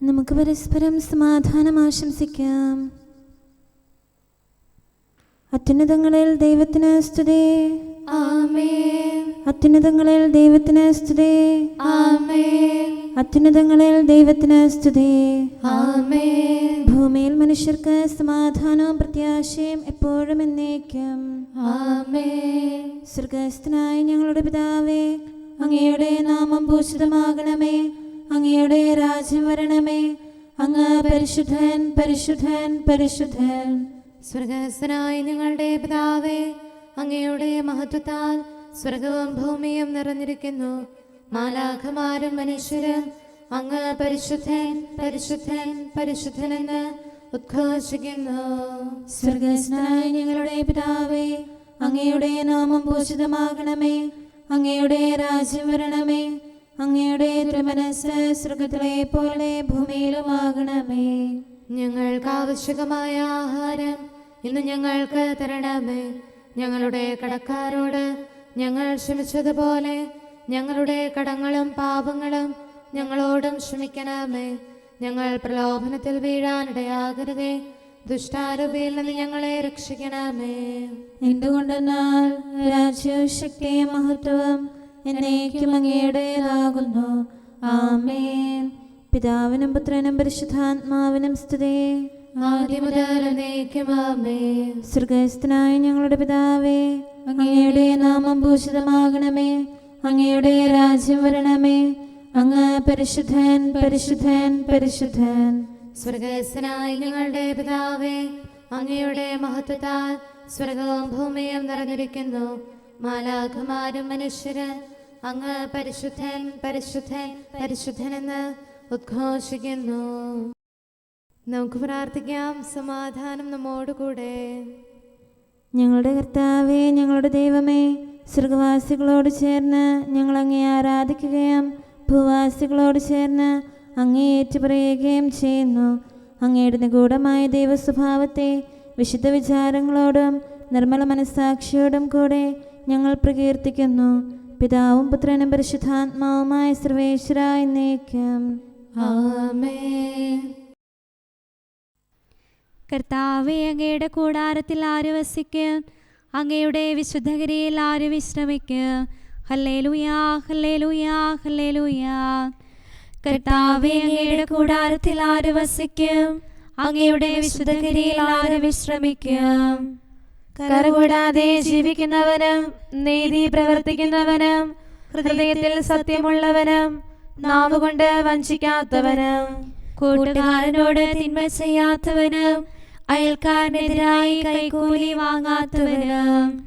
നമുക്ക് പരസ്പരം സമാധാനം ആശംസിക്കാം. അത്യുന്നതങ്ങളിൽ ദൈവത്തിന് സ്തുതി. ആമേൻ. അത്യുന്നതങ്ങളിൽ ദൈവത്തിന് സ്തുതി. ആമേൻ. അത്യുന്നതങ്ങളിൽ ദൈവത്തിന് സ്തുതി. ആമേൻ. ഭൂമിയിൽ മനുഷ്യർക്ക് സമാധാനവും പ്രത്യാശയും എപ്പോഴും എന്നേക്കും. ആമേൻ. സ്വർഗ്ഗസ്ഥനായ ഞങ്ങളുടെ പിതാവേ, അങ്ങയുടെ നാമം പൂജിതമാകണമേ. അങ്ങയുടെ രാജ്യം വരണമേ. അങ്ങ് പരിശുദ്ധൻ, പരിശുദ്ധൻ, പരിശുദ്ധൻ. സ്വർഗ്ഗസ്ഥനായ ഞങ്ങളുടെ പിതാവേ, അങ്ങയുടെ മഹത്വത്താൽ സ്വർഗവും ഭൂമിയും നിറഞ്ഞിരിക്കുന്നു. മാലാഖമാരും മനുഷ്യരും അങ്ങ് പരിശുദ്ധൻ, പരിശുദ്ധൻ, പരിശുദ്ധനെന്ന് ഉദ്ഘോഷിക്കുന്നു. സ്വർഗ്ഗസ്ഥനായ ഞങ്ങളുടെ പിതാവേ, അങ്ങയുടെ നാമം പൂജിതമാകണമേ. അങ്ങയുടെ രാജ്യം വരണമേ. അങ്ങയുടെ തിരുമനസ്സ് സ്വർഗ്ഗത്തിലെ പോലെ ഭൂമിയിലുമാകണമേ. ഞങ്ങൾക്ക് ആവശ്യമായ ആഹാരം ഇന്ന് ഞങ്ങൾക്ക് തരണമേ. ഞങ്ങളുടെ കടക്കാരോട് ഞങ്ങൾ ക്ഷമിച്ചതുപോലെ ഞങ്ങളുടെ കടങ്ങളും പാപങ്ങളും ഞങ്ങളോടും ക്ഷമിക്കണമേ. ഞങ്ങൾ പ്രലോഭനത്തിൽ വീഴാനിടയാകരുതേ. ദുഷ്ടാരൂപിയിൽ നിന്ന് ഞങ്ങളെ രക്ഷിക്കണമേ. എന്തുകൊണ്ടെന്നാൽ രാജ്യവും ശക്തിയും മഹത്വവും എന്നേക്കും അങ്ങയുടേതാകുന്നു. ആമേൻ. പിതാവിനും പുത്രനും പരിശുദ്ധാത്മാവിനും സ്തുതി. ആദ്യം മുതൽ എന്നേക്കും ആമേൻ. സ്വർഗ്ഗസ്ഥനായ ഞങ്ങളുടെ പിതാവേ, അങ്ങയുടെ നാമം പൂജിതമാകണമേ. അങ്ങയുടെ രാജ്യം വരണമേ. അങ്ങ് പരിശുദ്ധൻ, പരിശുദ്ധൻ, പരിശുദ്ധൻ. സ്വർഗ്ഗസ്ഥനായ ഞങ്ങളുടെ പിതാവേ, അങ്ങയുടെ മഹത്വത്താൽ സ്വർഗവും ഭൂമിയും നിറഞ്ഞിരിക്കുന്നു. മാലാഖമാരും മനുഷ്യരും അങ്ങ് പരിശുദ്ധൻ, പരിശുദ്ധൻ, പരിശുദ്ധനെന്ന് ഉദ്ഘോഷിക്കുന്നു. നമുക്ക് പ്രാർത്ഥിക്കാം. സമാധാനം നമ്മോടുകൂടെ. ഞങ്ങളുടെ കർത്താവേ, ഞങ്ങളുടെ ദൈവമേ, സ്വർഗവാസികളോട് ചേർന്ന് ഞങ്ങൾ അങ്ങേ ആരാധിക്കുകയും ഭൂവാസികളോട് ചേർന്ന് അങ്ങേ ഏറ്റുപറയുകയും ചെയ്യുന്നു. അങ്ങയുടെ നിഗൂഢമായ ദൈവസ്വഭാവത്തെ വിശുദ്ധ വിചാരങ്ങളോടും നിർമ്മല മനസ്സാക്ഷിയോടും കൂടെ ഞങ്ങൾ പ്രകീർത്തിക്കുന്നു. പിതാവും പുത്രനും പരിശുദ്ധാത്മാവുമായ സർവേശ്വര എന്നേക്കും. ആമേൻ. കർത്താവേ, അങ്ങയുടെ കൂടാരത്തിൽ ആര് വസിക്കും? അങ്ങയുടെ വിശുദ്ധഗിരിയിൽ ആര് വിശ്രമിക്കും? ഹല്ലേലൂയാ, ഹല്ലേലൂയാ, ഹല്ലേലൂയാ. കർത്താവേ, അങ്ങയുടെ കൂടാരത്തിൽ ആര് വസിക്കും? അങ്ങയുടെ വിശുദ്ധഗിരിയിൽ ആര് വിശ്രമിക്കും? കരകൂടാതെ ജീവിക്കുന്നവനും നീതി പ്രവർത്തിക്കുന്നവനും ഹൃദയത്തിൽ സത്യമുള്ളവനും നാവുകൊണ്ട് വഞ്ചിക്കാത്തവനും കൂട്ടുകാരനോട് തിന്മ ചെയ്യാത്തവനും അയൽക്കാരനെതിരായി കൈക്കൂലി വാങ്ങാത്തവനും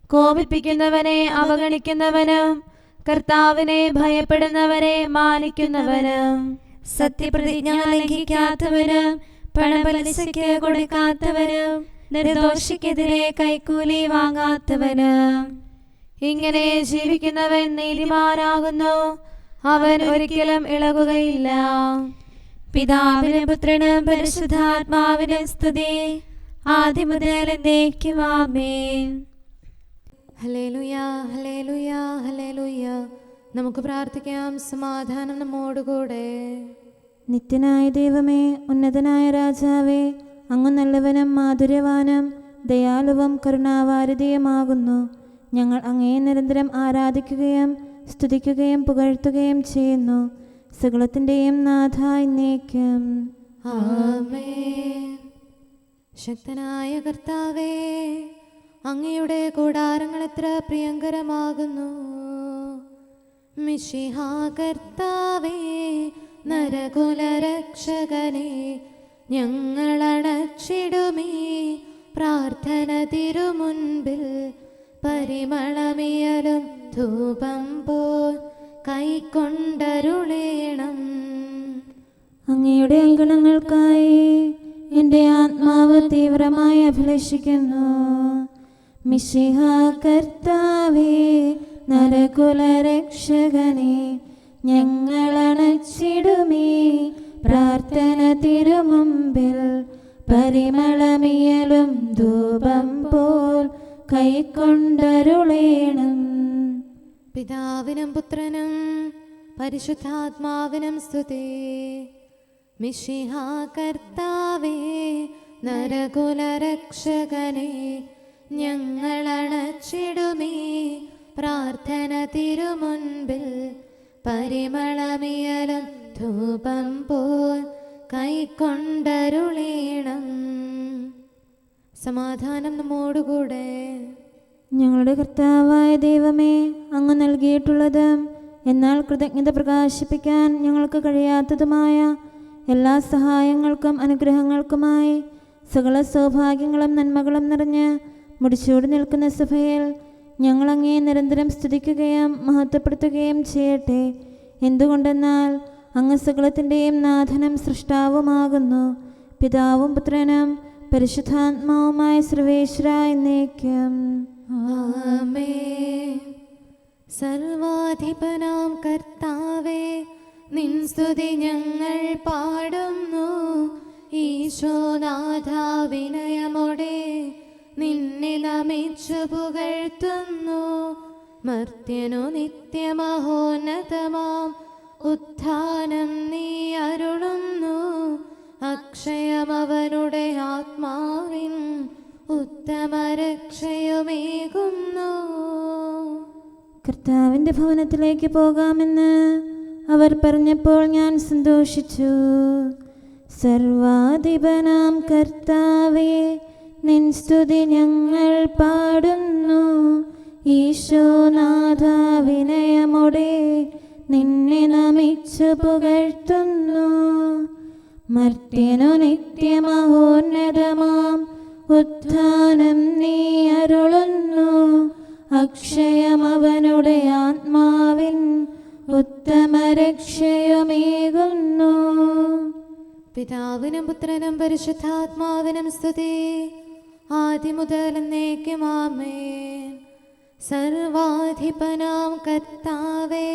കോപിപ്പിക്കുന്നവനെ അവഗണിക്കുന്നവനും കർത്താവിനെ ഭയപ്പെടുന്നവരെ മാനിക്കുന്നവനും സത്യപ്രതിജ്ഞ ലംഘിക്കാത്തവനും പണപലിശയ്ക്ക് കൊടുക്കാത്തവനും നിർദോഷിക്കെതിരെ കൈക്കൂലി വാങ്ങാത്തവനും ഇങ്ങനെ ജീവിക്കുന്നവൻ നീതിമാനാകുന്നു. അവൻ ഒരിക്കലും ഇളകുകയില്ല. പിതാവിനും പുത്രനും പരിശുദ്ധാത്മാവിനും സ്തുതി. ആദ്യം മുതൽ എന്നേക്കും ആമേൻ. ഹല്ലേലൂയാ, ഹല്ലേലൂയാ, ഹല്ലേലൂയാ. നമുക്ക് പ്രാർത്ഥിക്കാം. സമാധാനം നമ്മോടുകൂടെ. നിത്യനായ ദൈവമേ, ഉന്നതനായ രാജാവേ, അങ്ങ് നല്ലവനും മാധുര്യവാനും ദയാലുവും കരുണാവാരിധിയുമാകുന്നു. ഞങ്ങൾ അങ്ങയെ നിരന്തരം ആരാധിക്കുകയും സ്തുതിക്കുകയും പുകഴ്ത്തുകയും ചെയ്യുന്നു. സകലത്തിൻ്റെയും നാഥ എന്നേക്കും. ആമേൻ. ശക്തനായ കർത്താവേ, അങ്ങയുടെ കൂടാരങ്ങൾ എത്ര പ്രിയങ്കരമാകുന്നു. മിശിഹാ കർത്താവേ, നരകുലരക്ഷകനെ, ഞങ്ങളണച്ചിടുമീ പ്രാർത്ഥന തിരുമുൻപിൽ. പരിമളമിയലും ധൂപം പോൽ കൈക്കൊണ്ടരുളേണം. അങ്ങയുടെ അങ്കണങ്ങൾക്കായി എൻ്റെ ആത്മാവ് തീവ്രമായി അഭിലഷിക്കുന്നു. മിശിഹാ കർത്താവേ, നരകുലരക്ഷകനെ, ഞങ്ങളണച്ചിടുമീ പ്രാർത്ഥന തിരുമുമ്പിൽ. പരിമളമിയലും ധൂപം പോൽ കൈക്കൊണ്ടരുളേണം. പിതാവിനും പുത്രനും പരിശുദ്ധാത്മാവിനും സ്തുതി. മിശിഹാ കർത്താവേ, നരകുലരക്ഷകനെ, ഞങ്ങളണച്ചിടുമേ പ്രാർത്ഥന തിരുമുൻപിൽ. പരിമളമിയലും ധൂപം പോൽ കൈക്കൊണ്ടരുളീണം. സമാധാനം നമ്മോടുകൂടെ. ഞങ്ങളുടെ കർത്താവായ ദൈവമേ, അങ്ങ് നൽകിയിട്ടുള്ളതും എന്നാൽ കൃതജ്ഞത പ്രകാശിപ്പിക്കാൻ ഞങ്ങൾക്ക് കഴിയാത്തതുമായ എല്ലാ സഹായങ്ങൾക്കും അനുഗ്രഹങ്ങൾക്കുമായി സകല സൗഭാഗ്യങ്ങളും നന്മകളും നിറഞ്ഞ് മുടിച്ചൂടി നിൽക്കുന്ന സഭയിൽ ഞങ്ങളങ്ങേ നിരന്തരം സ്തുതിക്കുകയും മഹത്വപ്പെടുത്തുകയും ചെയ്യട്ടെ. എന്തുകൊണ്ടെന്നാൽ അങ്ങ് സകലത്തിൻ്റെയും നാഥനും സൃഷ്ടാവുമാകുന്നു. പിതാവും പുത്രനും പരിശുദ്ധാത്മാവുമായ സർവേശ്വര എന്നേക്കും ആമേൻ. സർവാധിപനാം കർത്താവേ, നിൻ സ്തുതി ഞങ്ങൾ പാടുന്നു. ഈശോനാഥ, വിനയമോടെ നിന്നെ നമിച്ചു പുകഴ്ത്തുന്നു. മർത്യനു നിത്യമഹോന്നതമാം ഉത്ഥാനം നീ അരുളുന്നു. അക്ഷയമവനുടെ ആത്മാവിൻ ഉത്തമരക്ഷയുമേകുന്നു. കർത്താവിൻ്റെ ഭവനത്തിലേക്ക് പോകാമെന്ന് അവർ പറഞ്ഞപ്പോൾ ഞാൻ സന്തോഷിച്ചു. സർവാധിപനാം കർത്താവേ, നിൻ സ്തുതി ഞങ്ങൾ പാടുന്നു. ഈശോനാഥ, വിനയമോടെ നിന്നെ നമിച്ചു പുകഴ്ത്തുന്നു. മർത്യനു നിത്യമഹോന്നതമാം ഉത്ഥാനം നീ അരുളുന്നു. അക്ഷയമവനുടെ ആത്മാവിൻ ഉത്തമരക്ഷയുമേകുന്നു. പിതാവിനും പുത്രനും പരിശുദ്ധാത്മാവിനും സ്തുതി, ആദിമുതൽ എന്നേക്കും ആമേൻ. സർവാധിപനാം കർത്താവേ,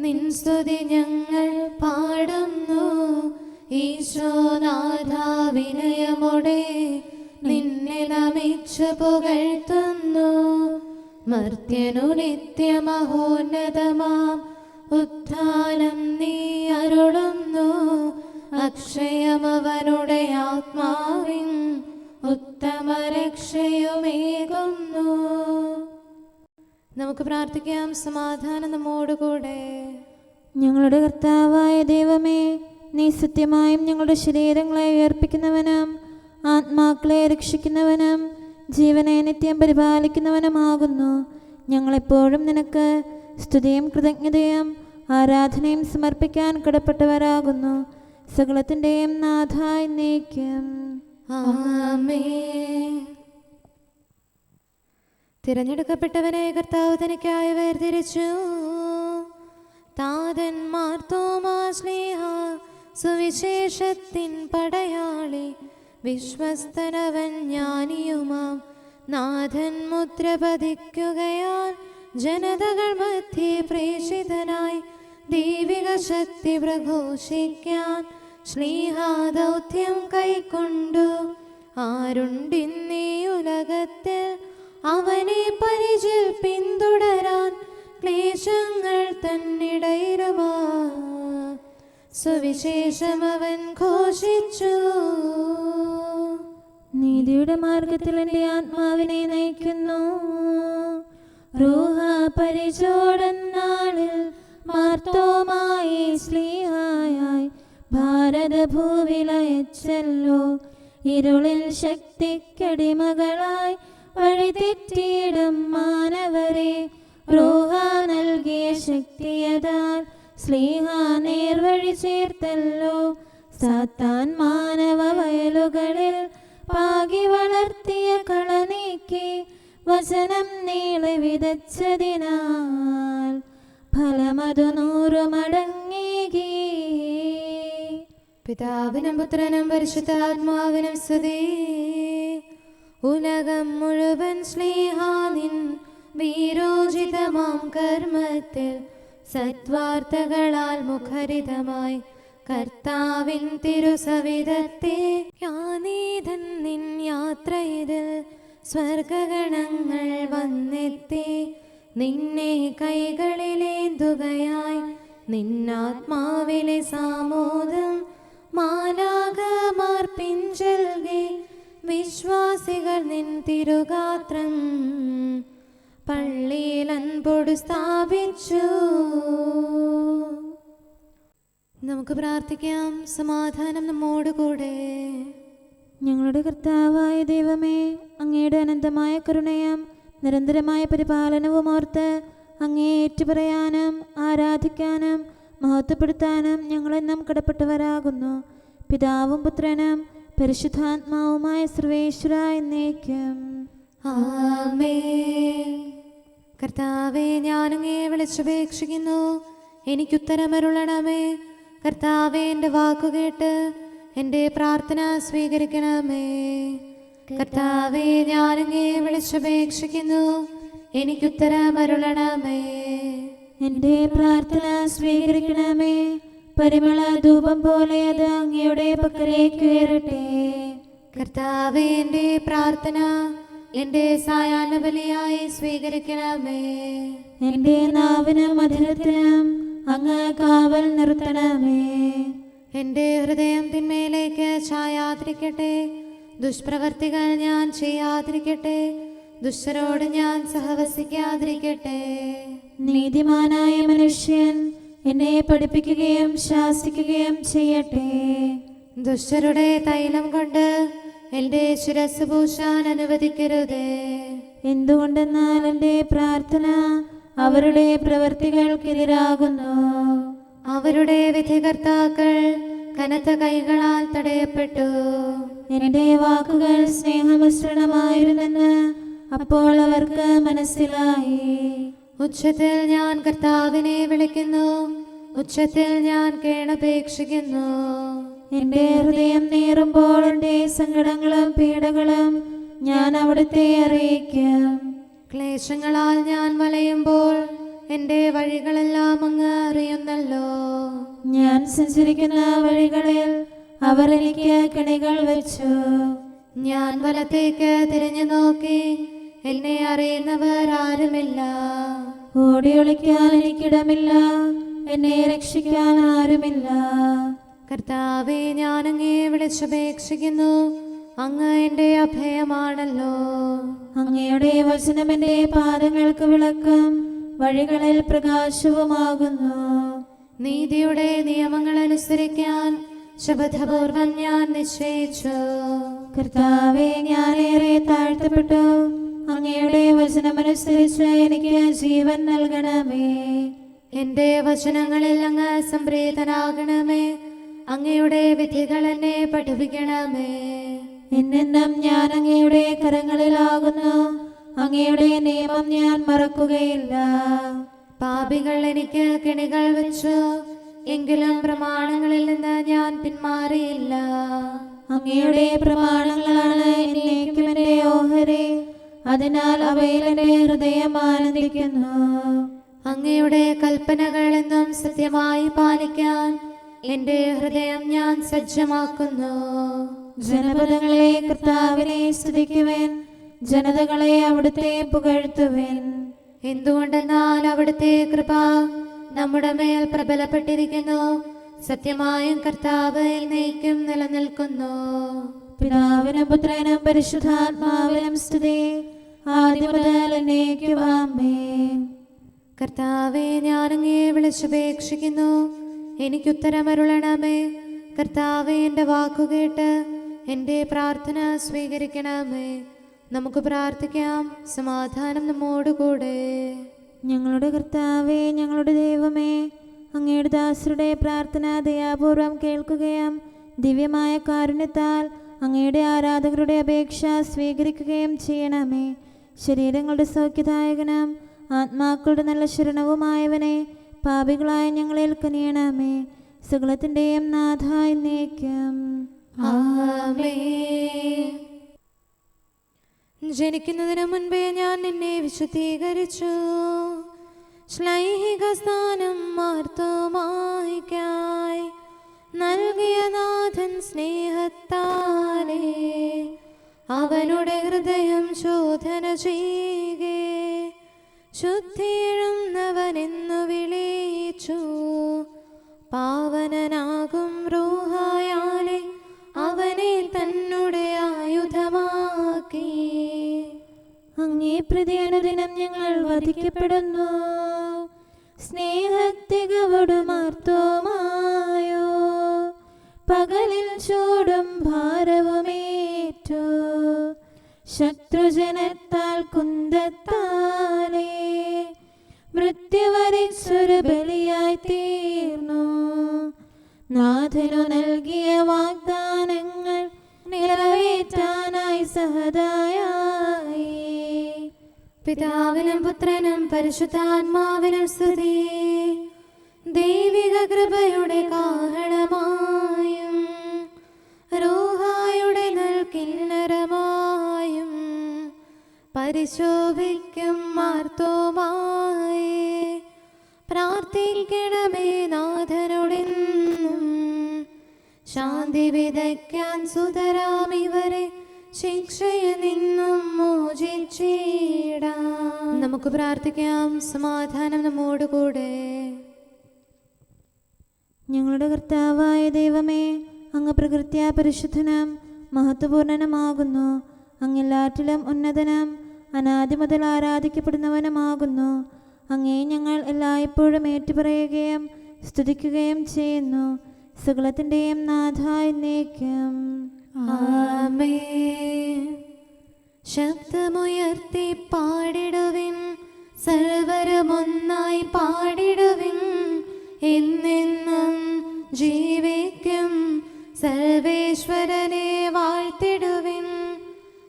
നിൻ സ്തുതി ഞങ്ങൾ പാടുന്നു. ഈശോനാഥ, വിനയമോടെ നിന്നെ നമിച്ചു പുകഴ്ത്തുന്നു. മർത്യനു നിത്യമഹോന്നതമാം ഉത്ഥാനം നീ അരുളുന്നു. അക്ഷയമവനുടെ ആത്മാവിൻ ഉത്തമരക്ഷയുമേകുന്നു. നമുക്ക് പ്രാർത്ഥിക്കാം. സമാധാനം നമ്മോടുകൂടെ. ഞങ്ങളുടെ കർത്താവായ ദൈവമേ, നീ സത്യമായും ഞങ്ങളുടെ ശരീരങ്ങളെ ഉയർപ്പിക്കുന്നവനും ആത്മാക്കളെ രക്ഷിക്കുന്നവനും ജീവനെ നിത്യം പരിപാലിക്കുന്നവനുമാകുന്നു. ഞങ്ങളെപ്പോഴും നിനക്ക് സ്തുതിയും കൃതജ്ഞതയും ആരാധനയും സമർപ്പിക്കാൻ കടപ്പെട്ടവരാകുന്നു. സകലത്തിൻ്റെയും നാഥ എന്നേക്കും ആമേൻ. തിരഞ്ഞെടുക്കപ്പെട്ടവനെ കർത്താവ് തനിക്കായി വേർതിരിച്ചു. താതന്മാർ തോമാ ശ്ലീഹ, സുവിശേഷത്തിൻ പടയാളി, വിശ്വസ്തനവൻ ജ്ഞാനിയുമാം നാഥൻ മുദ്ര പതിക്കുകയാൽ ജനതകൾ മധ്യേ പ്രേഷിതനായി ദൈവിക ശക്തി പ്രഘോഷിക്കാൻ ശ്ലീഹാദൗത്യം കൈക്കൊണ്ടു. ആരുണ്ടിന്നീ ഉലകത്തിൽ അവനെ പരിചിൽ പിന്തുടരാൻ ക്ലേശങ്ങൾ തന്നിടയിലുമാ സുവിശേഷം അവൻ ഘോഷിച്ചു. നീതിയുടെ മാർഗത്തിൽ എൻ്റെ ആത്മാവിനെ നയിക്കുന്നു. റൂഹ പരിചോടന്നാളിൽ മാർത്തോമായി ശ്ലീഹായായി ഭാരതഭൂവിലയച്ചല്ലോ. ഇരുളിൽ ശക്തിക്കടിമകളായി വഴിതെറ്റിയിടും മാനവരെ റൂഹ നൽകിയ ശക്തിയതാൽ ശ്ലീഹ നേർവഴി ചേർത്തല്ലോ. സാത്താൻ മാനവ വയലുകളിൽ പാകി വളർത്തിയ കള നീക്കി വചനം നീളെ വിതച്ചതിനാൽ ഫലമതു 100 മടങ്ങേകി. പിതാവിനും പുത്രനും പരിശുദ്ധാത്മാവിനും സ്തുതി. ഉലകം മുഴുവൻ ശ്ലീഹാനിൻ വീരോചിതമാം കർമ്മത്തിൽ സദ്വാർത്തകളാൽ മുഖരിതമായി കർത്താവിൻ തിരുസവിധത്തെ യാനീതൻ നിൻ യാത്രയിതിൽ സ്വർഗഗണങ്ങൾ വന്നെത്തി നിന്നെ കൈകളിലേന്തുകയായി നിന്നാത്മാവിലെ സാമോദം മാലാഖമാർ പിഞ്ചൽകി വിശ്വാസികൾ നിൻ തിരുഗാത്രം പള്ളിയിൽ അൻപോട് സ്ഥാപിച്ചു. നമുക്ക് പ്രാർത്ഥിക്കാം. സമാധാനം നമ്മോട് കൂടെ. ഞങ്ങളുടെ കർത്താവായ ദൈവമേ, അങ്ങയുടെ അനന്തമായ കരുണയും നിരന്തരമായ പരിപാലനവും ഓർത്ത് അങ്ങയെ ഏറ്റുപറയാനും ആരാധിക്കാനും മഹത്വപ്പെടുത്താനും ഞങ്ങളെന്നും കടപ്പെട്ടവരാകുന്നു. പിതാവും പുത്രനും പരിശുദ്ധാത്മാവുമായ സർവേശ്വര എന്നേക്കും. ആമേൻ. കർത്താവേ, ഞാനങ്ങയെ വിളിച്ചപേക്ഷിക്കുന്നു, എനിക്കുത്തരമരുളണമേ. കർത്താവേ, എൻ്റെ വാക്കുകേട്ട് എൻ്റെ പ്രാർത്ഥന സ്വീകരിക്കണമേ. കർത്താവേ, ഞാനങ്ങയെ വിളിച്ചപേക്ഷിക്കുന്നു, എനിക്കുത്തരമരുളണമേ. എൻ്റെ പ്രാർത്ഥന സ്വീകരിക്കണമേ. പരിമള ധൂപം പോലെ അത് അങ്ങയുടെ പക്കലേക്ക് ഉയരട്ടെ. കർത്താവേ, എൻ്റെ പ്രാർത്ഥന എൻ്റെ സായാഹ്ന ബലിയായി സ്വീകരിക്കണമേ. എൻ്റെ നാവിനും മധുരത്തിനും അങ്ങ് കാവൽ നിർത്തണമേ. എൻ്റെ ഹൃദയം തിന്മയിലേക്ക് ചായാതിരിക്കട്ടെ. ദുഷ്പ്രവർത്തികൾ ഞാൻ ചെയ്യാതിരിക്കട്ടെ. ദുഷ്ടരോട് ഞാൻ സഹവസിക്കാതിരിക്കട്ടെ. നീതിമാനായ മനുഷ്യൻ എന്നെ പഠിപ്പിക്കുകയും ശാസിക്കുകയും ചെയ്യട്ടെ. ദുഷ്ടരുടെ തൈലം കൊണ്ട് എൻ്റെ ശിരസ് പൂശാൻ അനുവദിക്കരുതേ. എന്തുകൊണ്ടെന്നാൽ എൻ്റെ പ്രാർത്ഥന അവരുടെ പ്രവൃത്തികൾക്കെതിരാകുന്നു. അവരുടെ വിധികർത്താക്കൾ കനത്ത കൈകളാൽ തടയപ്പെട്ടു. എൻ്റെ വാക്കുകൾ സ്നേഹമിശ്രണമായിരുന്നെന്ന് അപ്പോൾ അവർക്ക് മനസ്സിലായി. ഉച്ചത്തിൽ ഞാൻ കർത്താവിനെ വിളിക്കുന്നു, ഉച്ചത്തിൽ ഞാൻ കേണപേക്ഷിക്കുന്നു. എൻ്റെ ഹൃദയം നീറുമ്പോൾ എൻ്റെ സങ്കടങ്ങളും പീഡകളും ഞാൻ അവിടുത്തെ അറിയിക്കും. ക്ലേശങ്ങളാൽ ഞാൻ വലയുമ്പോൾ എൻ്റെ വഴികളെല്ലാം അങ്ങ് അറിയുന്നല്ലോ. ഞാൻ സഞ്ചരിക്കുന്ന വഴികളിൽ അവർ എനിക്ക് കെണികൾ വെച്ചു. ഞാൻ വലത്തേക്ക് തിരിഞ്ഞു നോക്കി, എന്നെ അറിയുന്നവർ ആരുമില്ല. ഓടി ഒളിക്കാൻ എനിക്കിടമില്ല, എന്നെ രക്ഷിക്കാൻ ആരുമില്ല. കർത്താവേ, ഞാൻ അങ്ങയെ വിളിച്ചപേക്ഷിക്കുന്നു, അങ്ങ് എൻ്റെ അഭയമാണല്ലോ. അങ്ങയുടെ വചനം എൻ്റെ പാദങ്ങൾക്ക് വിളക്കും വഴികളിൽ പ്രകാശവുമാകുന്നു. നീതിയുടെ നിയമങ്ങൾ അനുസരിക്കാൻ ശപഥപൂർവം ഞാൻ നിശ്ചയിച്ചു. കർത്താവേ, ഞാനേറെ താഴ്ത്തപ്പെട്ടു. അങ്ങയുടെ വചനമനുസരിച്ച് എനിക്ക് ജീവൻ നൽകണമേ. എൻ്റെ വചനങ്ങളിൽ അങ്ങ് സംപ്രീതനാകണമേ. അങ്ങയുടെ വിധികൾ എന്നെ പഠിപ്പിക്കണമേ. എന്നെന്നും ഞാൻ അങ്ങയുടെ കരങ്ങളിലാകുന്നു. അങ്ങയുടെ നിയമം ഞാൻ മറക്കുകയില്ല. പാപികൾ എനിക്ക് കെണികൾ വെച്ചു, എങ്കിലും പ്രമാണങ്ങളിൽ നിന്ന് ഞാൻ പിന്മാറിയില്ല. അങ്ങയുടെ പ്രമാണങ്ങളാണ് എന്നേക്കും എൻ്റെ ഓഹരി. അതിനാൽ അവയിൽ എൻ്റെ ഹൃദയം ആനന്ദിക്കുന്നു. അങ്ങയുടെ കൽപ്പനകൾ എന്നും സത്യമായി പാലിക്കാൻ എൻ്റെ ഹൃദയം ഞാൻ സജ്ജമാക്കുന്നു. ജനപദങ്ങളെ കർത്താവിനെ സ്തുതിക്കുവിൻ, ജനതകളെ അവിടുത്തെ പുകഴ്ത്തുവിൻ. എന്തുകൊണ്ടെന്നാൽ അവിടുത്തെ കൃപ നമ്മുടെ മേൽ പ്രബലപ്പെട്ടിരിക്കുന്നു. സത്യമായും കർത്താവ് എന്നേക്കും നിലനിൽക്കുന്നു. പിതാവിനും പുത്രനും പരിശുദ്ധാത്മാവിനും സ്തുതി, ആദ്യം മുതൽ എന്നേക്കും ആമേൻ. കർത്താവേ, ഞാൻ അങ്ങയെ വിളിച്ചപേക്ഷിക്കുന്നു, എനിക്കുത്തരമരുളണമേ. കർത്താവേ, എൻ്റെ വാക്കുകേട്ട് എൻ്റെ പ്രാർത്ഥന സ്വീകരിക്കണമേ. നമുക്ക് പ്രാർത്ഥിക്കാം. സമാധാനം നമ്മോട് കൂടെ. ഞങ്ങളുടെ കർത്താവേ, ഞങ്ങളുടെ ദൈവമേ, അങ്ങയുടെ ദാസരുടെ പ്രാർത്ഥന ദയാപൂർവം കേൾക്കുകയും ദിവ്യമായ കാരുണ്യത്താൽ അങ്ങയുടെ ആരാധകരുടെ അപേക്ഷ സ്വീകരിക്കുകയും ചെയ്യണമേ. ശരീരങ്ങളുടെ സൗഖ്യദായകനും ആത്മാക്കളുടെ നല്ല ശരണവുമായവനെ പാപികളായ ഞങ്ങളിൽ കനിയണമേ. സകലത്തിൻ്റെയും നാഥ എന്നേക്കും. ആമേൻ. ജനിക്കുന്നതിന് മുൻപേ ഞാൻ നിന്നെ വിശുദ്ധീകരിച്ചു. ശ്ലൈഹിക സ്ഥാനം മാർത്തോമായിക്കായി നൽകിയ നാഥൻ സ്നേഹത്താലേ അവനുടെ ഹൃദയം ശോധന ചെയ്യേ ശുദ്ധിയെഴുന്നവനെന്നു വിളിച്ചു. പാവനനാകും റൂഹായാൽ അങ്ങേ പ്രതി അനുദിനം ഞങ്ങൾ വധിക്കപ്പെടുന്നു. സ്നേഹത്തികവടുമാർത്തോമായോ പകലിൽ ചൂടും ഭാരവുമേറ്റു. ശത്രുജനത്താൽ കുന്തത്താലേ മൃത്യുവരിച്ചൊരു ബലിയായി തീർന്നു. നാഥനു നൽകിയ വാഗ്ദാനങ്ങൾ നിറവേറ്റാനായി സഹദായി. പിതാവിനും പുത്രനും പരിശുദ്ധാത്മാവിനും സ്തുതി. ദൈവിക കൃപയുടെ കാഹളമായും റൂഹായുടെ നൽകിന്നരമായും പരിശോഭിക്കും മാർത്തോമായേ പ്രാർത്ഥിക്കണമേ നാഥനോടെന്നും. ശാന്തി വിതയ്ക്കാൻ സുതരാം ഇവരെ ശിക്ഷയിൽ നിന്നും മോചിച്ചിടാം. നമുക്ക് പ്രാർത്ഥിക്കാം. സമാധാനം നമ്മോടുകൂടെ. ഞങ്ങളുടെ കർത്താവായ ദൈവമേ, അങ്ങ് പ്രകൃത്യാ പരിശുദ്ധനും മഹത്വപൂർണനുമാകുന്നു. അങ്ങെല്ലാറ്റിലും ഉന്നതനും അനാദി മുതൽ ആരാധിക്കപ്പെടുന്നവനുമാകുന്നു. അങ്ങേ ഞങ്ങൾ എല്ലായ്പ്പോഴും ഏറ്റുപറയുകയും സ്തുതിക്കുകയും ചെയ്യുന്നു. സകലത്തിൻ്റെയും നാഥ എന്നേക്കും. ആമേൻ. ശബ്ദമുയർത്തി പാടിടുവിൻ, സർവരമൊന്നായി പാടിടുവിൻ. എന്നെന്നും ജീവിക്കും സർവേശ്വരനെ വാഴ്ത്തിടുവിൻ.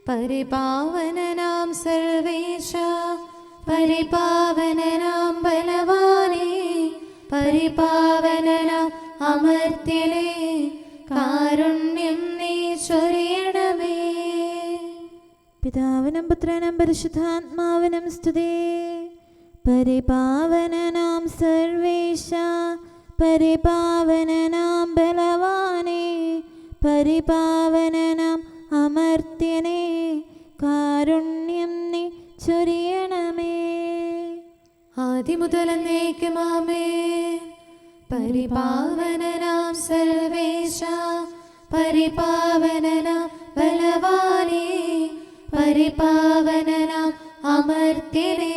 പരിപാവനനാം സർവേശ, പരിപാവനനാം ബലവാനേ, പരിപാവനനാം അമർത്യനേ, കാരുണ്യം നീ ചൊരിയണമേ. പിതാവിനും പുത്രനും പരിശുദ്ധാത്മാവിനും സ്തുതി. പരിപാവനനാം സർവേശ, പരിപാവനനാം ബലവാനേ, പരിപാവനനാം അമർത്യനേ, കാരുണ്യം നീ ചൊരിയണമേ. ആദിമുതൽ എന്നേക്കും ആമേൻ. പരിപാവനനാം സർവേശ, പരിപാവനനാം ബലവാനേ, പരിപാവനനാം അമർത്യനേ,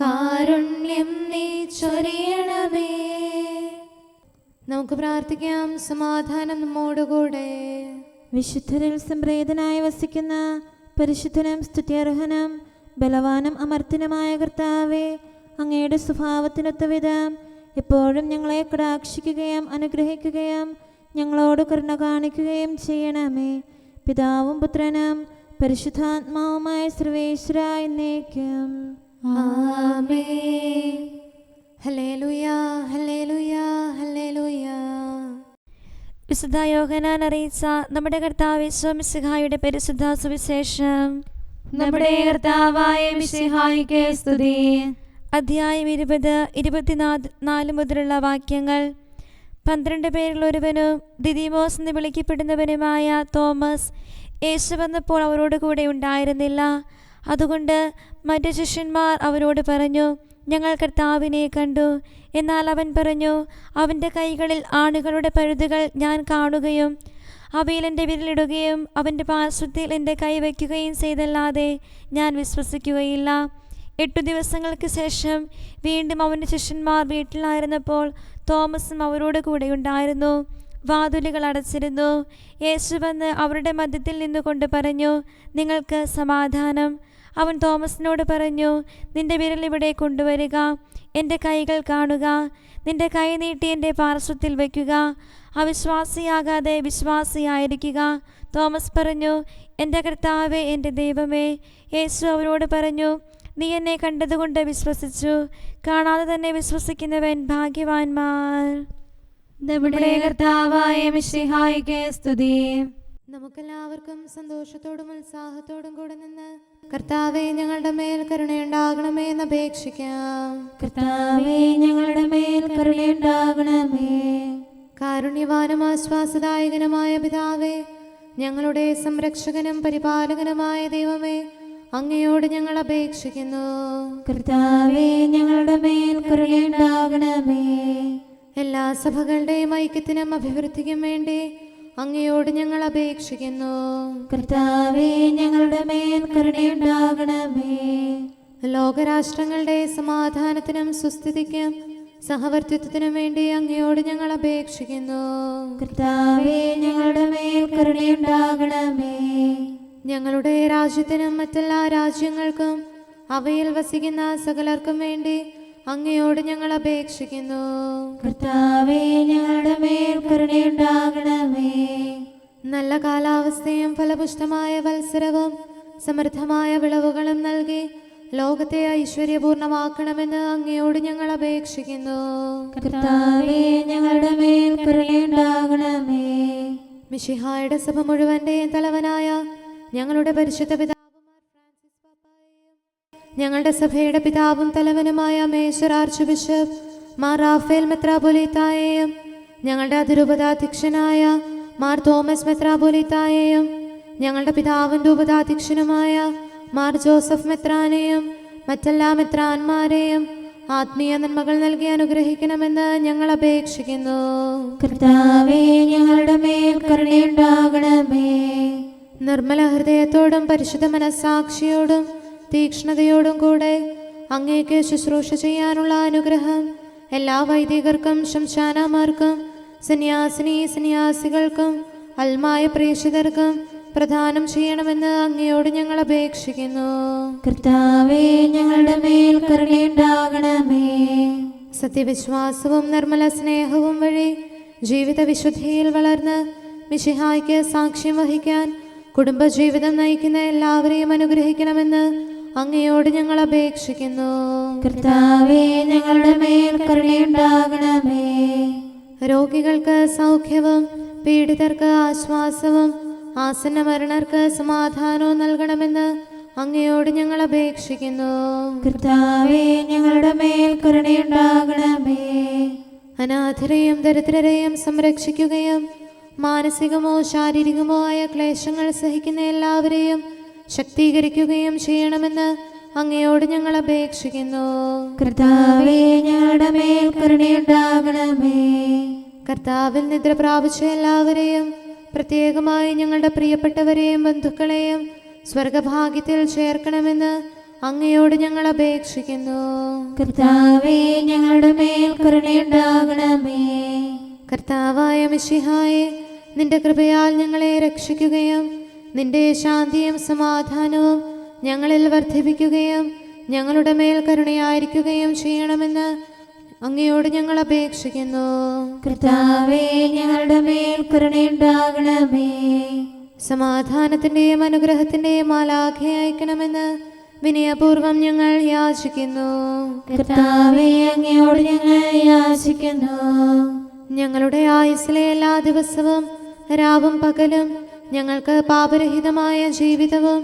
കാരുണ്യം നീ ചൊരിയണമേ. നമുക്ക് പ്രാർത്ഥിക്കാം. സമാധാനം നമ്മോടുകൂടെ. വിശുദ്ധരിൽ സംപ്രേതനായി വസിക്കുന്ന പരിശുദ്ധനും സ്തുത്യർഹനും ബലവാനും അമർത്യനുമായ കർത്താവേ, അങ്ങയുടെ സ്വഭാവത്തിനൊത്ത വിധം എപ്പോഴും ഞങ്ങളെ കടാക്ഷിക്കുകയും അനുഗ്രഹിക്കുകയും ഞങ്ങളോട് കരുണ കാണിക്കുകയും ചെയ്യണമേ. പിതാവും പുത്രനും പരിശുദ്ധാത്മാവുമായ സർവേശ്വര എന്നേക്കും. ആമേൻ. ഹല്ലേലൂയ, ഹല്ലേലൂയ, ഹല്ലേലൂയ. വിശുദ്ധ യോഹന്നാൻ അറിയിച്ച നമ്മുടെ കർത്താവ് യേശു മിശിഹായുടെ പരിശുദ്ധ സുവിശേഷം. നമ്മുടെ കർത്താവായ മിശിഹായ്ക്ക് സ്തുതി. അധ്യായം 20, 24 മുതലുള്ള വാക്യങ്ങൾ. 12 പേരിൽ ഒരുവനും ദിദിമോസ് എന്ന് വിളിക്കപ്പെടുന്നവനുമായ തോമസ് യേശു വന്നപ്പോൾ അവരോട് കൂടെ ഉണ്ടായിരുന്നില്ല. അതുകൊണ്ട് മറ്റു ശിഷ്യന്മാർ അവരോട് പറഞ്ഞു, ഞങ്ങൾ കർത്താവിനെ കണ്ടു. എന്നാൽ അവൻ പറഞ്ഞു, അവൻ്റെ കൈകളിൽ ആണികളുടെ പഴുതുകൾ ഞാൻ കാണുകയും അവയിൽ എൻ്റെ വിരലിടുകയും അവൻ്റെ പാർശ്വത്തിൽ എൻ്റെ കൈ വയ്ക്കുകയും ചെയ്തല്ലാതെ ഞാൻ വിശ്വസിക്കുകയില്ല. 8 ദിവസങ്ങൾക്ക് ശേഷം വീണ്ടും അവൻ്റെ ശിഷ്യന്മാർ വീട്ടിലായിരുന്നപ്പോൾ തോമസും അവരോട് കൂടെ ഉണ്ടായിരുന്നു. വാതിലുകൾ അടച്ചിരുന്നു. യേശു വന്ന് അവരുടെ മധ്യത്തിൽ നിന്നുകൊണ്ട് പറഞ്ഞു, നിങ്ങൾക്ക് സമാധാനം. അവൻ തോമസിനോട് പറഞ്ഞു, നിന്റെ വിരൽ ഇവിടെ കൊണ്ടുവരിക, എൻ്റെ കൈകൾ കാണുക, നിന്റെ കൈ നീട്ടി എൻ്റെ പാർശ്വത്തിൽ വയ്ക്കുക, അവിശ്വാസിയാകാതെ വിശ്വാസിയായിരിക്കുക. തോമസ് പറഞ്ഞു, എൻ്റെ കർത്താവേ, എൻ്റെ ദൈവമേ. യേശു അവരോട് പറഞ്ഞു, നീ എന്നെ കണ്ടതുകൊണ്ട് വിശ്വസിച്ചു, കാണാതെ തന്നെ വിശ്വസിക്കുന്നവൻ ഭാഗ്യവാന്മാർ. നമ്മുടെ കർത്താവായ മിശിഹായ്ക്ക് സ്തുതി. നമുക്കെല്ലാവർക്കും സന്തോഷത്തോടും ഉത്സാഹത്തോടും കൂടെ നിന്ന് കർത്താവേ, ഞങ്ങളുടെ മേൽ കരുണയുണ്ടാകണമേ എന്ന് അപേക്ഷിക്കാം. കർത്താവേ, ഞങ്ങളുടെ മേൽ കരുണയുണ്ടാകണമേ. കാരുണ്യവാനും ആശ്വാസദായകനുമായ പിതാവേ, ഞങ്ങളുടെ സംരക്ഷകനും പരിപാലകനുമായ ദൈവമേ, അങ്ങയോട് ഞങ്ങൾ അപേക്ഷിക്കുന്നു. കർത്താവേ, ഞങ്ങളുടെ മേൽ കരുണയുണ്ടാകണമേ. എല്ലാ സഭകളുടെയും ഐക്യത്തിനും അഭിവൃദ്ധിക്കും വേണ്ടി അങ്ങയോട് ഞങ്ങൾ അപേക്ഷിക്കുന്നു. കർത്താവേ, ഞങ്ങളുടെ മേൽ കരുണയുണ്ടാകണമേ. ലോകരാഷ്ട്രങ്ങളുടെ സമാധാനത്തിനും സുസ്ഥിതിക്കും സഹവർത്തിത്വത്തിനും വേണ്ടി അങ്ങയോട് ഞങ്ങൾ അപേക്ഷിക്കുന്നു. കർത്താവേ, ഞങ്ങളുടെ മേൽ കരുണയുണ്ടാകണമേ. ഞങ്ങളുടെ രാജ്യത്തിനും മറ്റെല്ലാ രാജ്യങ്ങൾക്കും അവയിൽ വസിക്കുന്ന സകലർക്കും വേണ്ടി അങ്ങയോട് ഞങ്ങൾ അപേക്ഷിക്കുന്നു. കർത്താവേ, ഞങ്ങളുടെ മേൽ കരുണയുണ്ടാകണമേ. നല്ല കാലാവസ്ഥയും ഫലപുഷ്ടമായ വത്സരവും സമൃദ്ധമായ വിളവുകളും നൽകി ലോകത്തെ ഐശ്വര്യപൂർണമാക്കണമെന്ന് അങ്ങയോട് ഞങ്ങൾ അപേക്ഷിക്കുന്നു. കർത്താവേ, ഞങ്ങളുടെ മേൽ കരുണയുണ്ടാകണമേ. മിശിഹായുടെ സഭ മുഴുവന്റെയും തലവനായ ഞങ്ങളുടെ പരിശുദ്ധ പിതാവ് ഫ്രാൻസിസ് പാപ്പായെയും ഞങ്ങളുടെ സഭയുടെ പിതാവും തലവനുമായ മേജർ ആർച്ച് ബിഷപ്പ് മാർ റാഫേൽ മെത്രാപൊലീത്തായെയും ഞങ്ങളുടെ അതിരൂപതാധ്യക്ഷനായ മാർ തോമസ് മെത്രാപൊലീത്തായെയും ഞങ്ങളുടെ പിതാവിൻ്റെ ഉപതാധ്യക്ഷനുമായ മാർ ജോസഫ് മെത്രാനെയും മറ്റെല്ലാ മെത്രാന്മാരെയും ആത്മീയ നന്മകൾ നൽകി അനുഗ്രഹിക്കണമെന്ന് ഞങ്ങൾ അപേക്ഷിക്കുന്നു. കർത്താവേ, ഞങ്ങളുടെ മേൽ കരുണയുണ്ടാകണമേ. നിർമ്മല ഹൃദയത്തോടും പരിശുദ്ധ മനസ്സാക്ഷിയോടും തീക്ഷ്ണതയോടും കൂടെ അങ്ങേക്ക് ശുശ്രൂഷ ചെയ്യാനുള്ള അനുഗ്രഹം എല്ലാ വൈദികർക്കും ശംശാനമാർക്കും സന്യാസികൾക്കും അൽമായ പ്രേക്ഷിതർക്കും പ്രദാനം ചെയ്യണമെന്ന് അങ്ങയോട് ഞങ്ങൾ അപേക്ഷിക്കുന്നു. കർത്താവേ, ഞങ്ങളുടെ മേൽ കരുണയുണ്ടാകണമേ. സത്യവിശ്വാസവും നിർമ്മല സ്നേഹവും വഴി ജീവിത വിശുദ്ധിയിൽ വളർന്ന് മിശിഹായ്ക്ക് സാക്ഷ്യം വഹിക്കാൻ കുടുംബജീവിതം നയിക്കുന്ന എല്ലാവരെയും അനുഗ്രഹിക്കണമെന്ന് അങ്ങയോട് ഞങ്ങൾ അപേക്ഷിക്കുന്നു. കർത്താവേ, ഞങ്ങളുടെ മേൽ കരുണയുണ്ടാകണമേ. രോഗികൾക്ക് സൗഖ്യവും പീഡിതർക്ക് ആശ്വാസവും ആസന്ന മരണർക്ക് സമാധാനവും നൽകണമെന്ന് അങ്ങയോട് ഞങ്ങൾ അപേക്ഷിക്കുന്നു. കർത്താവേ, ഞങ്ങളുടെ മേൽ കരുണയുണ്ടാകണമേ. അനാഥരെയും ദരിദ്രരെയും സംരക്ഷിക്കുകയും മാനസികമോ ശാരീരികമോ ആയ ക്ലേശങ്ങൾ സഹിക്കുന്ന എല്ലാവരെയും ശക്തീകരിക്കുകയും ചെയ്യണമെന്ന് അങ്ങയോട് ഞങ്ങൾ അപേക്ഷിക്കുന്നു. കർത്താവേ, ഞങ്ങളുടെ മേൽ കരുണയുണ്ടാകണമേ. കർത്താവിൽ നിദ്ര പ്രാപിച്ച എല്ലാവരെയും പ്രത്യേകമായി ഞങ്ങളുടെ പ്രിയപ്പെട്ടവരെയും ബന്ധുക്കളെയും സ്വർഗഭാഗ്യത്തിൽ ചേർക്കണമെന്ന് അങ്ങയോട് ഞങ്ങൾ അപേക്ഷിക്കുന്നു. കർത്താവേ, ഞങ്ങളുടെ മേൽ കരുണയുണ്ടാകണമേ. കർത്താവായ മിശിഹായെ, നിന്റെ കൃപയാൽ ഞങ്ങളെ രക്ഷിക്കുകയും നിന്റെ ശാന്തിയും സമാധാനവും ഞങ്ങളിൽ വർദ്ധിപ്പിക്കുകയും ഞങ്ങളുടെ മേൽ കരുണയായിരിക്കുകയും ചെയ്യണമെന്ന് അങ്ങയോട് ഞങ്ങൾ അപേക്ഷിക്കുന്നു. കർത്താവേ, ഞങ്ങളുടെ മേൽ കരുണയുണ്ടാകണമേ. സമാധാനത്തിന്റെയും അനുഗ്രഹത്തിന്റെയും മാലാഖ അയക്കണമെന്ന് വിനയപൂർവം ഞങ്ങൾ യാചിക്കുന്നു. കർത്താവേ, അങ്ങയോട് ഞങ്ങൾ യാചിക്കുന്നു. ഞങ്ങളുടെ ആയുസ്സിലെ എല്ലാ ദിവസവും രാവും പകലും ഞങ്ങൾക്ക് പാപരഹിതമായ ജീവിതവും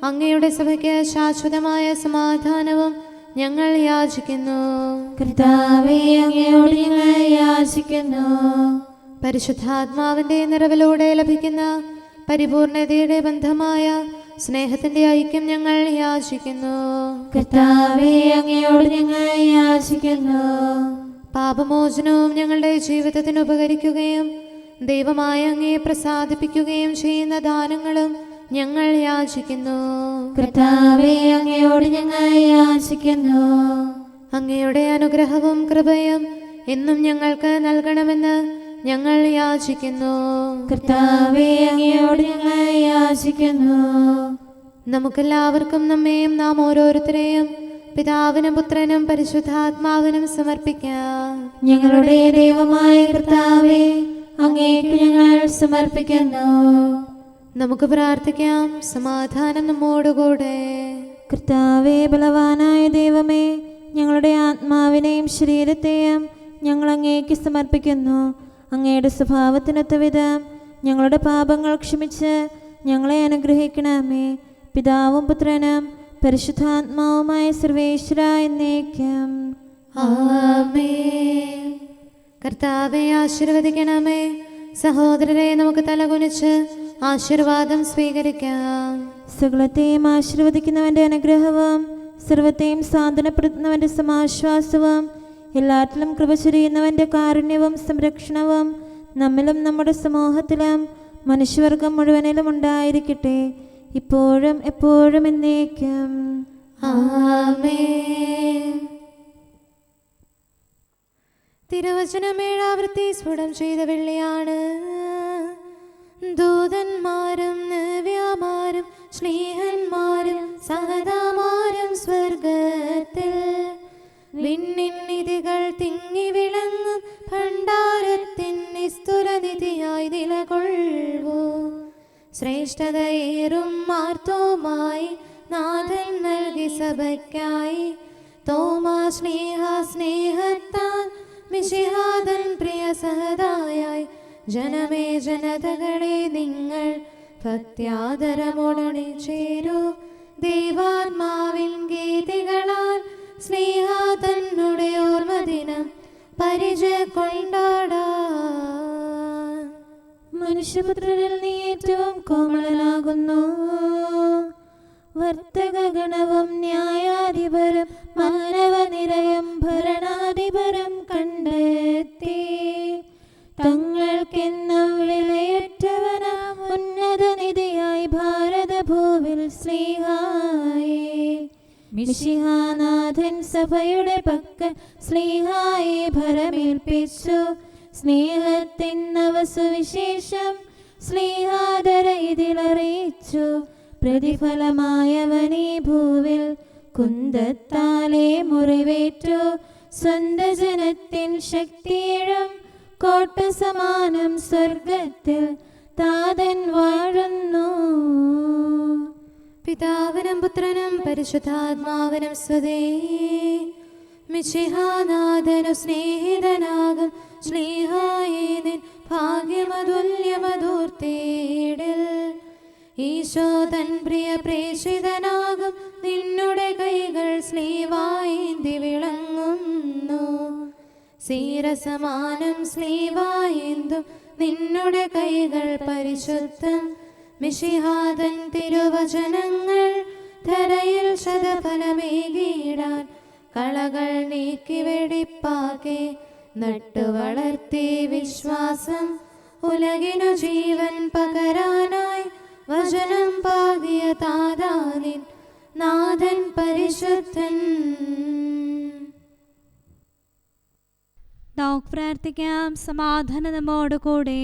അങ്ങയുടെ സഭയ്ക്ക് ശാശ്വതമായ സമാധാനവും ഞങ്ങൾ യാചിക്കുന്നു. കർത്താവേ, അങ്ങയോട് ഞങ്ങൾ യാചിക്കുന്നു. പരിശുദ്ധാത്മാവിന്റെ നിറവിലൂടെ ലഭിക്കുന്ന പരിപൂർണതയുടെ ബന്ധമായ സ്നേഹത്തിന്റെ ഐക്യം ഞങ്ങൾ യാചിക്കുന്നു. കർത്താവേ, അങ്ങയോട് ഞങ്ങൾ യാചിക്കുന്നു. പാപമോചനവും ഞങ്ങളുടെ ജീവിതത്തിന് ഉപകരിക്കുകയും ദൈവമായ അങ്ങയെ പ്രസാദിപ്പിക്കുകയും ചെയ്യുന്ന ദാനങ്ങളും ഞങ്ങൾ യാചിക്കുന്നു. കർത്താവേ, അങ്ങയോട് ഞങ്ങൾ യാചിക്കുന്നു. അങ്ങയുടെ അനുഗ്രഹവും കൃപയും എന്നും ഞങ്ങൾക്ക് നൽകണമെന്ന് ഞങ്ങൾ യാചിക്കുന്നു. കർത്താവേ, അങ്ങയോട് ഞങ്ങൾ യാചിക്കുന്നു. നമുക്കെല്ലാവർക്കും നമ്മെയും നാം ഓരോരുത്തരെയും പിതാവിനും പുത്രനും പരിശുദ്ധാത്മാവിനും സമർപ്പിക്കാം. ഞങ്ങളുടെ ദൈവമായ കർത്താവേ, അങ്ങേക്ക് ഞങ്ങൾ സമർപ്പിക്കുന്നു. നമുക്ക് പ്രാർത്ഥിക്കാം. സമാധാനം നമ്മോടുകൂടെ. കർത്താവേ, ബലവാനായ ദൈവമേ, ഞങ്ങളുടെ ആത്മാവിനെയും ശരീരത്തെയും ഞങ്ങൾ അങ്ങേക്ക് സമർപ്പിക്കുന്നു. അങ്ങയുടെ സ്വഭാവത്തിനൊത്ത വിധം ഞങ്ങളുടെ പാപങ്ങൾ ക്ഷമിച്ച് ഞങ്ങളെ അനുഗ്രഹിക്കണമേ. പിതാവും പുത്രനും പരിശുദ്ധാത്മാവുമായ സർവേശ്വര എന്നേക്കും ആമേൻ. കർത്താവെ ആശീർവദിക്കണമേ. സഹോദരരെ, നമുക്ക് തലകുനിച്ച് ആശീർവാദം സ്വീകരിക്കാം. സകലത്തെയും ആശീർവദിക്കുന്നവന്റെ അനുഗ്രഹവും സർവത്തെയും സാന്ത്വനപ്പെടുത്തുന്നവന്റെ സമാശ്വാസവും എല്ലാറ്റിലും കൃപ ചൊരിയുന്നവന്റെ കാരുണ്യവും സംരക്ഷണവും നമ്മിലും നമ്മുടെ സമൂഹത്തിലും മനുഷ്യവർഗം മുഴുവനിലും ഉണ്ടായിരിക്കട്ടെ, ഇപ്പോഴും എപ്പോഴും എന്നേക്കും. ആമേൻ. തിരുവചനം 7 ആവർത്തി സ്ഫുടം ചെയ്ത വെള്ളിയാണ്. ദൂതന്മാരും നവ്യമാരും സ്നേഹന്മാരും സഹതാമാരും സ്വർഗത്തിൽ വിണ്ണിൻ നിധികൾ തിങ്ങി വിളങ്ങും ഭണ്ഡാരത്തിൻ നിസ്തുലനിധിയായി നിലകൊള്ളൂ. ശ്രേഷ്ഠതയേറും മാർത്തോമായി നാഥൻ നൽകി സഭയ്ക്കായി തോമാ സ്നേഹത്താൽ മിശിഹാതൻ പ്രിയ സഹതായായി ജനമേ ജനതകളെ നിങ്ങൾ ഭക്ത്യാദരമോടണി ചേരൂ. ദൈവാത്മാവിൻ ഗീതികളാൽ സ്നേഹാതന്നുടെ ഓർമ്മദിനം പരിചയ കൊണ്ടാടാൻ. മനുഷ്യപുത്രരിൽ നീ ഏറ്റവും കോമളനാകുന്നു. വർത്തകഗണവും ന്യായാധിപരും മാനവനിരയും ഭരണാധിപരും കണ്ടെത്തി തങ്ങൾക്കെന്നും വിലയുറ്റവനാം ഉന്നത നിധിയായി ഭാരതഭൂവിൽ സ്ലീഹായേ. മിശിഹാനാഥൻ സഭയുടെ പക്കൽ സ്ലീഹായെ ഭരമേൽപ്പിച്ചു. സ്നേഹത്തിൻ നവസുവിശേഷം സ്ലീഹാദര ഇതിലറിയിച്ചു. പ്രതിഫലമായവനീ ഭൂവിൽ കുന്തത്താലെ മുറിവേറ്റു. സ്വന്ത ജനത്തിൻ ശക്തിയിഴും കോട്ട സമാനം സ്വർഗത്തിൽ താതൻ വാഴുന്നു. പിതാവിനും പുത്രനും പരിശുദ്ധാത്മാവിനും സ്തുതി. മിശിഹാനാഥനു സ്നേഹിതനാകും സ്നേഹായേ നിൻ ഭാഗ്യമതുല്യമധൂർത്തേടിൽ. ഈശോ തൻ പ്രിയ പ്രേഷിതനാകും നിന്നുടെ കൈകൾ സ്ലീവായേന്തി വിളങ്ങുന്നു. സീരസമാനം സ്ലീവായേന്തും നിന്നുടെ കൈകൾ പരിശുദ്ധം. മിശിഹാതൻ തിരുവചനങ്ങൾ ധരയിൽ ശതഫലമേകിടാൻ കളകൾ നീക്കി വെടിപ്പാക്കെ നട്ടു വളർത്തി വിശ്വാസം. ഉലകിനു ജീവൻ പകരാനായി വചനം പാകിയ താതാനിൻ നാഥൻ പരിശുദ്ധൻ. നമുക്ക് പ്രാർത്ഥിക്കാം. സമാധാനം നമ്മോട് കൂടെ.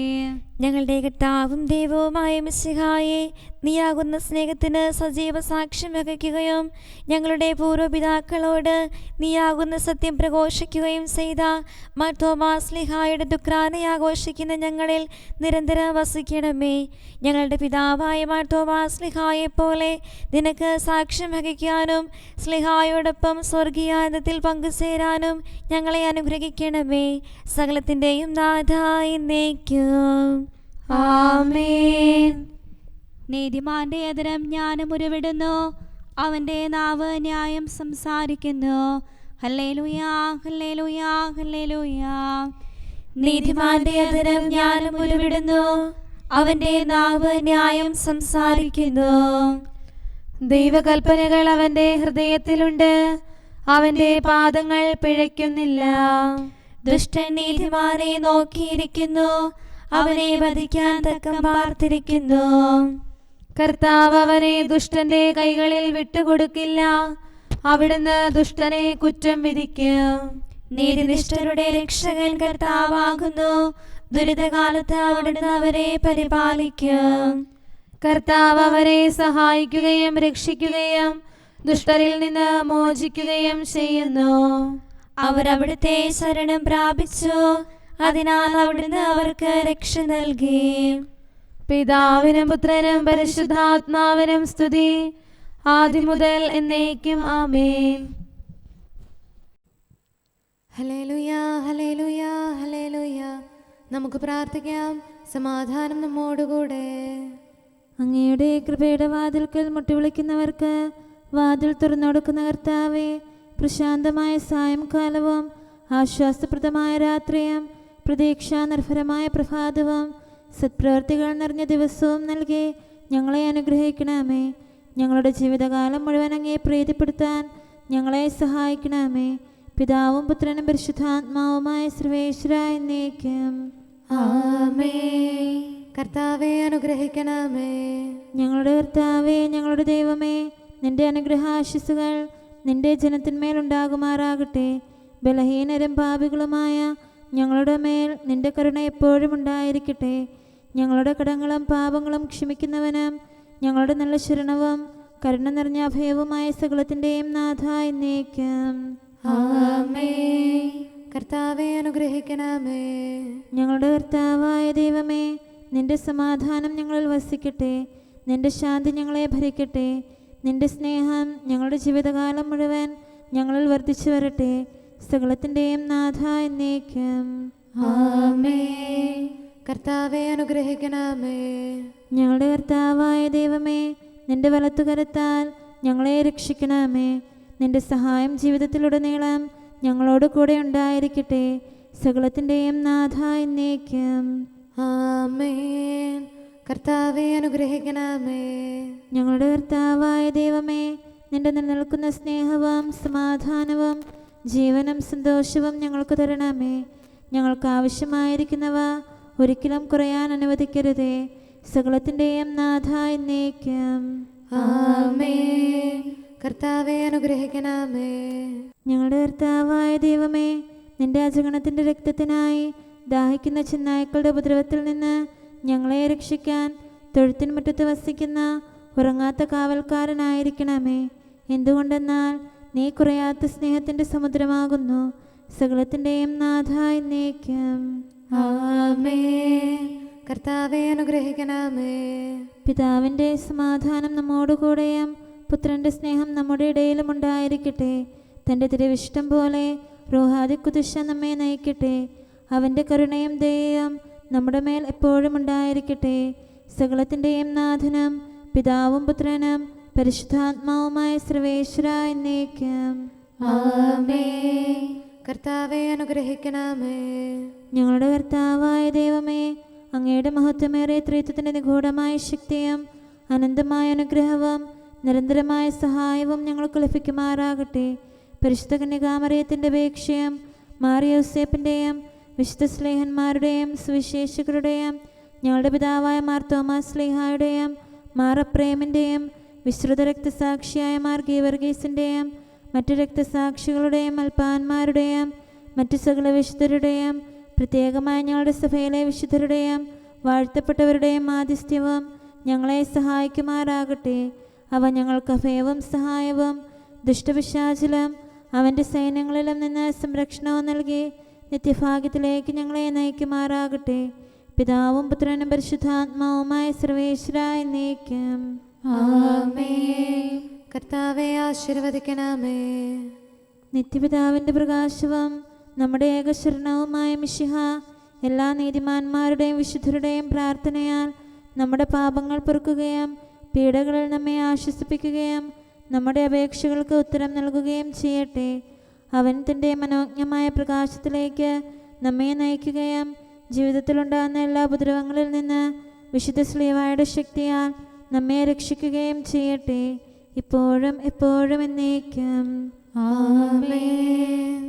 ഞങ്ങളുടെ കർത്താവും ദൈവവുമായ മിശിഹായെ, നീയാകുന്ന സ്നേഹത്തിന് സജീവ സാക്ഷ്യം വഹിക്കുകയും ഞങ്ങളുടെ പൂർവ്വപിതാക്കളോട് നീയാകുന്ന സത്യം പ്രഘോഷിക്കുകയും ചെയ്ത മാർത്തോമാ സ്ലീഹായുടെ ദുഃഖാനെ ആഘോഷിക്കുന്ന ഞങ്ങളിൽ നിരന്തരം വസിക്കണമേ. ഞങ്ങളുടെ പിതാവായ മാർത്തോമാ സ്ലീഹായെ പോലെ നിനക്ക് സാക്ഷ്യം വഹിക്കാനും സ്ലീഹായോടൊപ്പം സ്വർഗീയാനന്ദത്തിൽ പങ്കുചേരാനും ഞങ്ങളെ അനുഗ്രഹിക്കണമേ. സകലത്തിൻ്റെയും നാഥായി എന്നേക്കും. ആമേൻ. നീതിമാന്റെ എതിരം ജ്ഞാനം ഉരുവിടുന്നു, അവന്റെ നാവ് ന്യായം സംസാരിക്കുന്നു. ഹല്ലേലൂയാ ഹല്ലേലൂയാ ഹല്ലേലൂയാ. നീതിമാന്റെ എതിരം ജ്ഞാനം ഉരുവിടുന്നു, അവന്റെ നാവ് ന്യായം സംസാരിക്കുന്നു. ദൈവകൽപ്പനകൾ അവന്റെ ഹൃദയത്തിലുണ്ട്, അവന്റെ പാദങ്ങൾ പിഴയ്ക്കുന്നില്ല. ദുഷ്ടൻ നീതിമാനെ നോക്കിയിരിക്കുന്നു, അവനെ വധിക്കാൻ തക്കം പാർത്തിരിക്കുന്നു. കർത്താവ് അവനെ ദുഷ്ടന്റെ കൈകളിൽ വിട്ടുകൊടുക്കില്ല, അവിടുന്ന് ദുഷ്ടനെ കുറ്റം വിധിക്കും. നീതിനിഷ്ഠരുടെ രക്ഷകൻ കർത്താവാകുന്നു, ദുരിതകാലത്ത് അവിടുന്ന് അവരെ പരിപാലിക്കും. കർത്താവ് അവരെ സഹായിക്കുകയും രക്ഷിക്കുകയും ദുഷ്ടരിൽ നിന്ന് മോചിക്കുകയും ചെയ്യുന്നു. അവരവിടുത്തെ ശരണം പ്രാപിച്ചു, അതിനാൽ അവിടുന്ന് അവർക്ക് രക്ഷ നൽകി. പിതാവിനും പുത്രനും പരിശുദ്ധാത്മാവിനും സ്തുതി, ആദ്യം മുതൽ എന്നേക്കും. ആമേൻ. ഹല്ലേലൂയാ ഹല്ലേലൂയാ ഹല്ലേലൂയാ. നമുക്ക് പ്രാർത്ഥിക്കാം. സമാധാനം നമ്മോടുകൂടെ. അങ്ങയുടെ കൃപയുടെ വാതിൽക്കൽ മുട്ടിവിളിക്കുന്നവർക്ക് വാതിൽ തുറന്നുകൊടുക്കുന്ന കർത്താവേ, പ്രശാന്തമായ സായംകാലവും ആശ്വാസപ്രദമായ രാത്രിയും പ്രതീക്ഷാനിർഭരമായ പ്രഭാതവും സത്പ്രവർത്തികൾ നിറഞ്ഞ ദിവസവും നൽകി ഞങ്ങളെ അനുഗ്രഹിക്കണമേ. ഞങ്ങളുടെ ജീവിതകാലം മുഴുവൻ അങ്ങേ പ്രീതിപ്പെടുത്താൻ ഞങ്ങളെ സഹായിക്കണമേ. പിതാവും പുത്രനും പരിശുദ്ധാത്മാവുമായ സർവേശ്വര എന്നേക്കും. ആമേൻ. കർത്താവെ അനുഗ്രഹിക്കണമേ. ഞങ്ങളുടെ കർത്താവേ, ഞങ്ങളുടെ ദൈവമേ, നിന്റെ അനുഗ്രഹാശിസുകൾ നിന്റെ ജനത്തിന്മേലുണ്ടാകുമാറാകട്ടെ. ബലഹീനരും പാപികളുമായ ഞങ്ങളുടെ മേൽ നിന്റെ കരുണ എപ്പോഴും ഉണ്ടായിരിക്കട്ടെ. ഞങ്ങളുടെ കടങ്ങളും പാപങ്ങളും ക്ഷമിക്കുന്നവനും ഞങ്ങളുടെ നല്ല ശരണവും കരുണ നിറഞ്ഞ അഭയവുമായ സകലത്തിൻ്റെയും നാഥ എന്നേക്കും. ആമേൻ. കർത്താവെ അനുഗ്രഹിക്കണമേ. ഞങ്ങളുടെ കർത്താവായ ദൈവമേ, നിന്റെ സമാധാനം ഞങ്ങളിൽ വസിക്കട്ടെ. നിന്റെ ശാന്തി ഞങ്ങളെ ഭരിക്കട്ടെ. നിന്റെ സ്നേഹം ഞങ്ങളുടെ ജീവിതകാലം മുഴുവൻ ഞങ്ങളിൽ വർദ്ധിച്ചു വരട്ടെ. സകലത്തിൻ്റെയും നാഥ എന്നേക്കും. ആമേൻ. കർത്താവെ അനുഗ്രഹിക്കണമേ. ഞങ്ങളുടെ കർത്താവായ ദൈവമേ, നിന്റെ വലത്തുകരത്താൽ ഞങ്ങളെ രക്ഷിക്കണമേ. നിന്റെ സഹായം ജീവിതത്തിലുടനീളം ഞങ്ങളോട് കൂടെ ഉണ്ടായിരിക്കട്ടെ. സകലത്തിൻ്റെയും നാഥ എന്നേക്കും. ആമേൻ. കർത്താവെ അനുഗ്രഹിക്കണമേ. ഞങ്ങളുടെ കർത്താവായ ദൈവമേ, നിന്റെ നിലനിൽക്കുന്ന സ്നേഹവും സമാധാനവും ജീവനും സന്തോഷവും ഞങ്ങൾക്ക് തരണമേ. ഞങ്ങൾക്ക് ആവശ്യമായിരിക്കുന്നവ ഒരിക്കലും കുറയാൻ അനുവദിക്കരുതേ. സകലത്തിൻ്റെയും നാഥ എന്നേക്കും. ആമേൻ. കർത്താവെ അനുഗ്രഹിക്കണമേ. ഞങ്ങളുടെ കർത്താവായ ദൈവമേ, നിന്റെ അജഗണത്തിൻ്റെ രക്തത്തിനായി ദാഹിക്കുന്ന ചെന്നായ്ക്കളുടെ ഉപദ്രവത്തിൽ നിന്ന് ഞങ്ങളെ രക്ഷിക്കാൻ തൊഴുത്തിൻ മുറ്റത്ത് വസിക്കുന്ന ഉറങ്ങാത്ത കാവൽക്കാരനായിരിക്കണമേ. എന്തുകൊണ്ടെന്നാൽ നീ കുറയാത്ത സ്നേഹത്തിൻ്റെ സമുദ്രമാകുന്നു. സകലത്തിൻ്റെയും നാഥ എന്നേക്കും. ആമേൻ. കർത്താവെ അനുഗ്രഹിക്കണമേ. പിതാവിൻ്റെ സമാധാനം നമ്മോടുകൂടെയും പുത്രൻ്റെ സ്നേഹം നമ്മുടെ ഇടയിലും ഉണ്ടായിരിക്കട്ടെ. തൻ്റെ തിരുവിഷ്ടം പോലെ റൂഹാദിക്കുദിശ നമ്മെ നയിക്കട്ടെ. അവൻ്റെ കരുണയും ദയയും നമ്മുടെ മേൽ എപ്പോഴും ഉണ്ടായിരിക്കട്ടെ. സകലത്തിൻ്റെയും നാഥനും പിതാവും പുത്രനും പരിശുദ്ധാത്മാവുമായ സർവേശ്വര എന്നേക്കും. ആമേൻ. കർത്താവെ അനുഗ്രഹിക്കണമേ. ഞങ്ങളുടെ കർത്താവായ ദൈവമേ, അങ്ങയുടെ മഹത്വമേറിയ ത്രിത്വത്തിൻ്റെ നിഗൂഢമായ ശക്തിയും അനന്തമായ അനുഗ്രഹവും നിരന്തരമായ സഹായവും ഞങ്ങൾക്ക് ലഭിക്കുമാറാകട്ടെ. പരിശുദ്ധ കന്യകാമറിയത്തിൻ്റെ അപേക്ഷയും മാറിയോസേപ്പിൻ്റെയും വിശുദ്ധ സ്ലേഹന്മാരുടെയും സുവിശേഷകരുടെയും ഞങ്ങളുടെ പിതാവായ മാർ തോമാസ് സ്ലീഹായുടെയും മാർ അപ്രേമിൻ്റെയും വിശ്രുത രക്തസാക്ഷിയായ മാർ ഗീവർഗീസിൻ്റെയും മറ്റു രക്തസാക്ഷികളുടെയും അൽപ്പാന്മാരുടെയും മറ്റു സകല വിശുദ്ധരുടെയും പ്രത്യേകമായ ഞങ്ങളുടെ സഭയിലെ വിശുദ്ധരുടെയും വാഴ്ത്തപ്പെട്ടവരുടെയും മാധ്യസ്ഥ്യവും ഞങ്ങളെ സഹായിക്കുമാറാകട്ടെ. അവ ഞങ്ങൾക്ക് അഭയവും സഹായവും ദുഷ്ടപിശാചിലും അവൻ്റെ സൈന്യങ്ങളിലും നിന്ന് സംരക്ഷണവും നൽകി നിത്യഭാഗ്യത്തിലേക്ക് ഞങ്ങളെ നയിക്കുമാറാകട്ടെ. പിതാവും പുത്രനും പരിശുദ്ധാത്മാവുമായ സർവേശ്വര എന്നേക്കും. ആമേൻ. കർത്താവെ ആശീർവദിക്കണമേ. നിത്യപിതാവിൻ്റെ പ്രകാശവും നമ്മുടെ ഏകശരണവുമായ മിശിഹ എല്ലാ നീതിമാന്മാരുടെയും വിശുദ്ധരുടെയും പ്രാർത്ഥനയാൽ നമ്മുടെ പാപങ്ങൾ പൊറുക്കുകയും പീഡകളിൽ നമ്മെ ആശ്വസിപ്പിക്കുകയും നമ്മുടെ അപേക്ഷകൾക്ക് ഉത്തരം നൽകുകയും ചെയ്യട്ടെ. അവൻ തൻ്റെ മനോജ്ഞമായ പ്രകാശത്തിലേക്ക് നമ്മെ നയിക്കുകയും ജീവിതത്തിലുണ്ടാകുന്ന എല്ലാ ഉപദ്രവങ്ങളിൽ നിന്ന് വിശുദ്ധ ശ്ലീവായുടെ ശക്തിയാൽ നമ്മെ രക്ഷിക്കുകയും ചെയ്യട്ടെ. ഇപ്പോഴും എപ്പോഴും എന്നേക്കും. ആമേൻ.